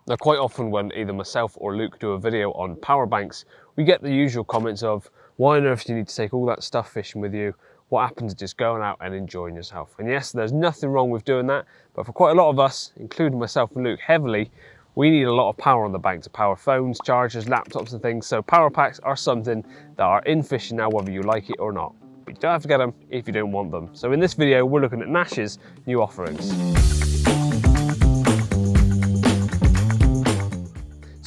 Now, quite often when either myself or Luke do a video on power banks, we get the usual comments of, why on earth do you need to take all that stuff fishing with you? What happens to just going out and enjoying yourself? And yes, there's nothing wrong with doing that, but for quite a lot of us, including myself and Luke heavily, we need a lot of power on the bank to power phones, chargers, laptops and things, so power packs are something that are in fishing now, whether you like it or not. But you don't have to get them if you don't want them. So in this video, we're looking at Nash's new offerings.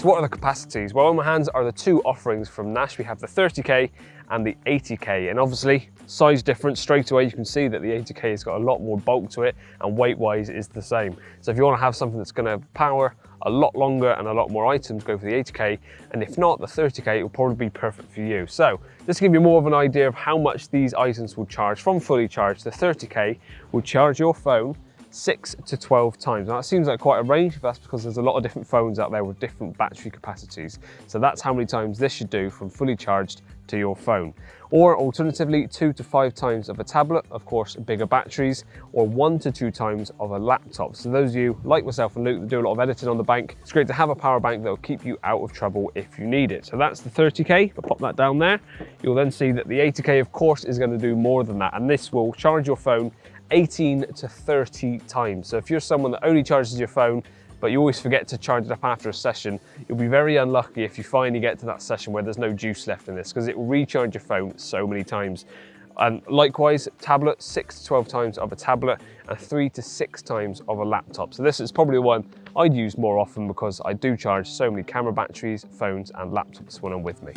So what are the capacities? Well, on my hands are the two offerings from Nash. We have the 30K and the 80K, and obviously size difference. Straight away you can see that the 80K has got a lot more bulk to it, and weight wise is the same. So if you want to have something that's going to power a lot longer and a lot more items, go for the 80K, and if not, the 30K will probably be perfect for you. So just to give you more of an idea of how much these items will charge from fully charged, the 30K will charge your phone 6 to 12 times. Now that seems like quite a range, but that's because there's a lot of different phones out there with different battery capacities. So that's how many times this should do from fully charged to your phone. Or alternatively, 2 to 5 times of a tablet, of course bigger batteries, or 1 to 2 times of a laptop. So those of you like myself and Luke that do a lot of editing on the bank, it's great to have a power bank that will keep you out of trouble if you need it. So that's the 30K, I'll pop that down there. You'll then see that the 80K of course is going to do more than that, and this will charge your phone 18 to 30 times. So if you're someone that only charges your phone, but you always forget to charge it up after a session, you'll be very unlucky if you finally get to that session where there's no juice left in this, because it will recharge your phone so many times. And likewise, tablet, 6 to 12 times of a tablet and 3 to 6 times of a laptop. So this is probably the one I'd use more often because I do charge so many camera batteries, phones and laptops when I'm with me.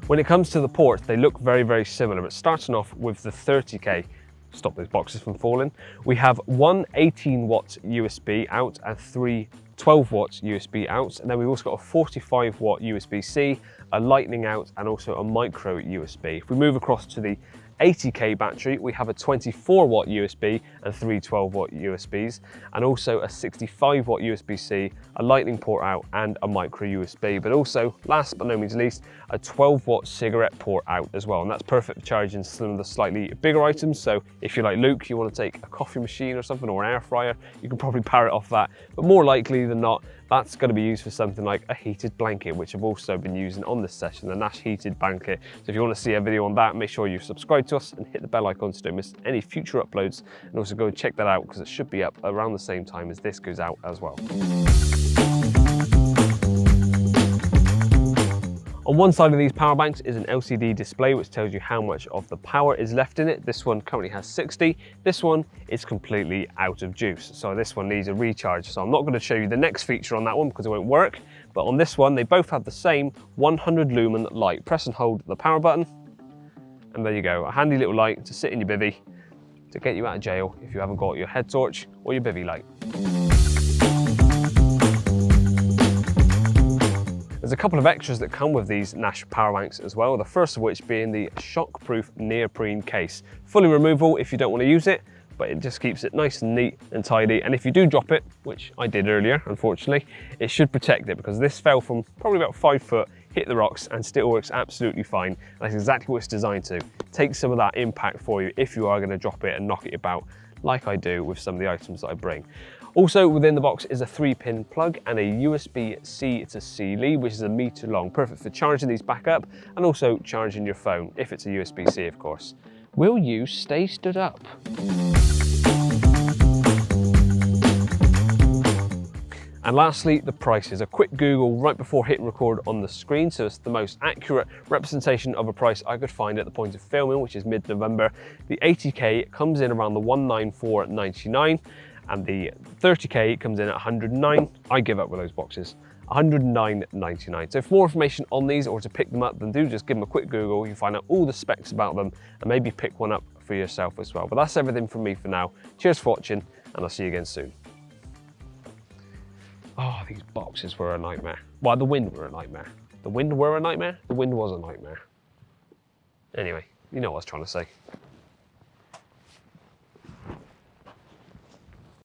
When it comes to the ports, they look very, very similar, but starting off with the 30K, stop those boxes from falling, we have one 18 watt USB out and 3 12 watts USB outs, and then we've also got a 45 watt USB-C, a lightning out and also a micro USB. If we move across to the 80K battery, we have a 24 watt USB and 3 12 watt USBs, and also a 65 watt USB-C, a lightning port out and a micro USB, but also last but no means least, a 12 watt cigarette port out as well. And that's perfect for charging some of the slightly bigger items. So if you're like Luke, you want to take a coffee machine or something, or an air fryer, you can probably power it off that. But more likely than not, that's going to be used for something like a heated blanket, which I've also been using on this session, the Nash heated blanket. So if you want to see a video on that, make sure you subscribe to us and hit the bell icon so you don't miss any future uploads, and also go and check that out because it should be up around the same time as this goes out as well. On one side of these power banks is an LCD display which tells you how much of the power is left in it. This one currently has 60. This one is completely out of juice, so this one needs a recharge. So I'm not going to show you the next feature on that one because it won't work, but on this one they both have the same 100 lumen light. Press and hold the power button and there you go, a handy little light to sit in your bivvy to get you out of jail if you haven't got your head torch or your bivvy light. There's a couple of extras that come with these Nash Powerbanx as well, the first of which being the shockproof neoprene case. Fully removable if you don't want to use it, but it just keeps it nice and neat and tidy, and if you do drop it, which I did earlier unfortunately, it should protect it because this fell from probably about 5 foot, hit the rocks and still works absolutely fine. And that's exactly what it's designed to. Take some of that impact for you if you are going to drop it and knock it about like I do with some of the items that I bring. Also within the box is a 3-pin plug and a USB-C to C lead, which is a meter long, perfect for charging these back up and also charging your phone, if it's a USB-C of course. Will you stay stood up? And lastly, the prices. A quick Google right before hitting record on the screen, so it's the most accurate representation of a price I could find at the point of filming, which is mid-November. The 80K comes in around the 194.99, and the 30K comes in at 109. I give up with those boxes. 109.99. So for more information on these or to pick them up, then do just give them a quick Google. You find out all the specs about them and maybe pick one up for yourself as well. But that's everything from me for now. Cheers for watching, and I'll see you again soon. Oh, these boxes were a nightmare. Well, the wind were a nightmare. The wind were a nightmare? The wind was a nightmare. Anyway, you know what I was trying to say.